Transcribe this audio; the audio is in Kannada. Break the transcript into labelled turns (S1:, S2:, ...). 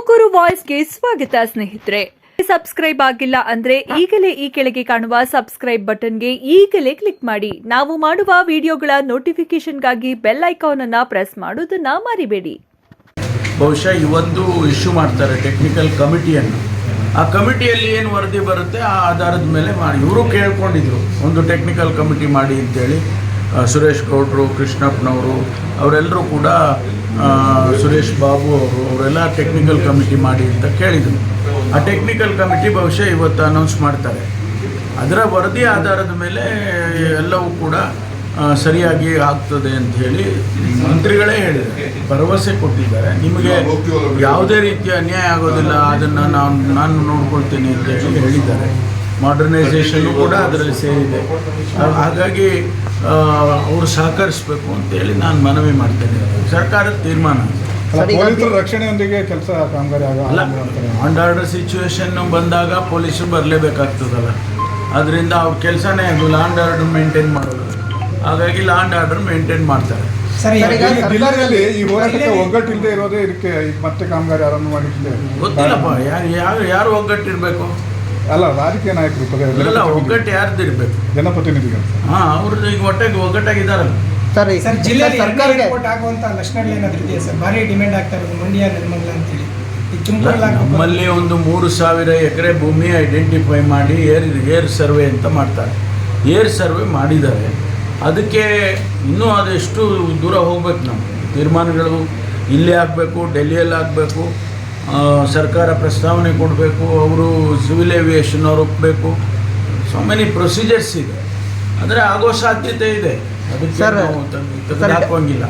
S1: ತುಮಕೂರು ವಾಯ್ಸ್ಗೆ ಸ್ವಾಗತ ಸ್ನೇಹಿತರೆ. ಸಬ್ಸ್ಕ್ರೈಬ್ ಆಗಿಲ್ಲ ಅಂದ್ರೆ ಈಗಲೇ ಈ ಕೆಳಗೆ ಕಾಣುವ ಸಬ್ಸ್ಕ್ರೈಬ್ ಬಟನ್ಗೆ ಈಗಲೇ ಕ್ಲಿಕ್ ಮಾಡಿ. ನಾವು ಮಾಡುವ ವಿಡಿಯೋಗಳ ನೋಟಿಫಿಕೇಶನ್ಗಾಗಿ ಬೆಲ್ ಐಕಾನ್ ಅನ್ನ ಪ್ರೆಸ್ ಮಾಡೋದನ್ನ ಮರಿಬೇಡಿ.
S2: ಬಹುಶಃ ಇವತ್ತು ಇಶ್ಯೂ ಮಾಡ್ತಾರೆ ಟೆಕ್ನಿಕಲ್ ಕಮಿಟಿಯನ್ನು. ಆ ಕಮಿಟಿಯಲ್ಲಿ ಏನು ವರದಿ ಬರುತ್ತೆ ಆ ಆಧಾರದ ಮೇಲೆ ಮಾಡಿ. ಇವರು ಕೇಳ್ಕೊಂಡಿದ್ರು ಒಂದು ಟೆಕ್ನಿಕಲ್ ಕಮಿಟಿ ಮಾಡಿ ಅಂತೇಳಿ. ಸುರೇಶ್ ಗೌಡ್ರು, ಕೃಷ್ಣಪ್ಪನವರು ಅವರೆಲ್ಲರೂ ಕೂಡ, ಸುರೇಶ್ ಬಾಬು ಅವರೆಲ್ಲ ಟೆಕ್ನಿಕಲ್ ಕಮಿಟಿ ಮಾಡಿ ಅಂತ ಕೇಳಿದರು. ಆ ಟೆಕ್ನಿಕಲ್ ಕಮಿಟಿ ಬಹುಶಃ ಇವತ್ತು ಅನೌನ್ಸ್ ಮಾಡ್ತಾರೆ. ಅದರ ವರದಿ ಆಧಾರದ ಮೇಲೆ ಎಲ್ಲವೂ ಕೂಡ ಸರಿಯಾಗಿ ಆಗ್ತದೆ ಅಂತ ಹೇಳಿ ಮಂತ್ರಿಗಳೇ ಹೇಳಿದ್ದಾರೆ, ಭರವಸೆ ಕೊಟ್ಟಿದ್ದಾರೆ. ನಿಮಗೆ ಯಾವುದೇ ರೀತಿಯ ಅನ್ಯಾಯ ಆಗೋದಿಲ್ಲ, ಅದನ್ನು ನಾನು ನೋಡ್ಕೊಳ್ತೀನಿ ಅಂತ ಹೇಳಿ ಹೇಳಿದ್ದಾರೆ. ಮಾಡರ್ನೈಸೇಷನ್ನು ಕೂಡ ಅದರಲ್ಲಿ ಸೇರಿದೆ. ಹಾಗಾಗಿ ಅವರು ಸಹಕರಿಸಬೇಕು ಅಂತೇಳಿ ನಾನು ಮನವಿ ಮಾಡ್ತೇನೆ. ಸರ್ಕಾರದ ತೀರ್ಮಾನ
S3: ರಕ್ಷಣೆಯೊಂದಿಗೆ ಕೆಲಸ ಕಾಮಗಾರಿ
S2: ಅಲ್ಲ, ಆ್ಯಂಡ್ ಆರ್ಡರ್ ಸಿಚುವೇಶನ್ ಬಂದಾಗ ಪೊಲೀಸರು ಬರಲೇಬೇಕಾಗ್ತದಲ್ಲ. ಅದರಿಂದ ಅವ್ರ ಕೆಲಸನೇ ಅದು ಲಾ ಆ್ಯಂಡ್ ಆರ್ಡರ್ ಮೇಂಟೈನ್ ಮಾಡೋದು. ಹಾಗಾಗಿ ಲಾ ಆ್ಯಂಡ್ ಆರ್ಡರ್ ಮೇಂಟೈನ್ ಮಾಡ್ತಾರೆ.
S3: ಜಿಲ್ಲೆಯಲ್ಲಿ ಈ ಹೋರಾಟಕ್ಕೆ ಒಗ್ಗಟ್ಟಿಲ್ಲದೆ ಇರೋದೇ ಇದಕ್ಕೆ ಮತ್ತೆ ಕಾಮಗಾರಿ ಆರಂಭ ಮಾಡಿಟ್ಟಿದೆ.
S2: ಗೊತ್ತಿಲ್ಲಪ್ಪ, ಯಾರು ಒಗ್ಗಟ್ಟಿರಬೇಕು?
S3: ಅಲ್ಲ, ರಾಜಕೀಯ ನಾಯಕರು
S2: ಎಲ್ಲ ಒಗ್ಗಟ್ಟು ಯಾರ್ದಿರ್ಬೇಕು?
S3: ಜನಪ್ರತಿನಿಧಿಗಳು.
S2: ಹಾಂ, ಅವ್ರದ್ದು ಈಗ ಒಗ್ಗಟ್ಟಾಗಿದ್ದಾರಲ್ಲ.
S4: ಸರ್, ಜಿಲ್ಲೆಯಲ್ಲಿ ಸರ್ಕಾರಕ್ಕೆ ಆಗುವಂತ ಲಕ್ಷಣಗಳು ಏನಾದರೂ ಇದೆಯಾ ಸರ್? ಭಾರಿ ಡಿಮ್ಯಾಂಡ್ ಆಗ್ತಾ ಇರೋದು ಮಂಡ್ಯ ನಿರ್ಮಂಗಲ ಅಂತೇಳಿ.
S2: ನಮ್ಮಲ್ಲಿ ಒಂದು 3,000 ಎಕರೆ ಭೂಮಿ ಐಡೆಂಟಿಫೈ ಮಾಡಿ ಏರ್ ಸರ್ವೆ ಅಂತ ಮಾಡ್ತಾರೆ. ಏರ್ ಸರ್ವೆ ಮಾಡಿದ್ದಾರೆ. ಅದಕ್ಕೆ ಇನ್ನೂ ಅದೆಷ್ಟು ದೂರ ಹೋಗ್ಬೇಕು. ನಾವು ತೀರ್ಮಾನಗಳು ಇಲ್ಲೇ ಆಗಬೇಕು, ಡೆಲ್ಲಿಯಲ್ಲಿ ಆಗಬೇಕು, ಸರ್ಕಾರ ಪ್ರಸ್ತಾವನೆ ಕೊಡಬೇಕು, ಅವರು ಸಿವಿಲ್ ಏವಿಯೇಷನ್ ಅವ್ರು ಒಪ್ಪಬೇಕು. ಸೊ ಮೆನಿ ಪ್ರೊಸೀಜರ್ಸ್ ಇದೆ. ಆದರೆ ಆಗೋ ಸಾಧ್ಯತೆ ಇದೆ. ಅದಕ್ಕೆ ನಾವು ತೆಗೆದುಹಾಕುವಂಗಿಲ್ಲ.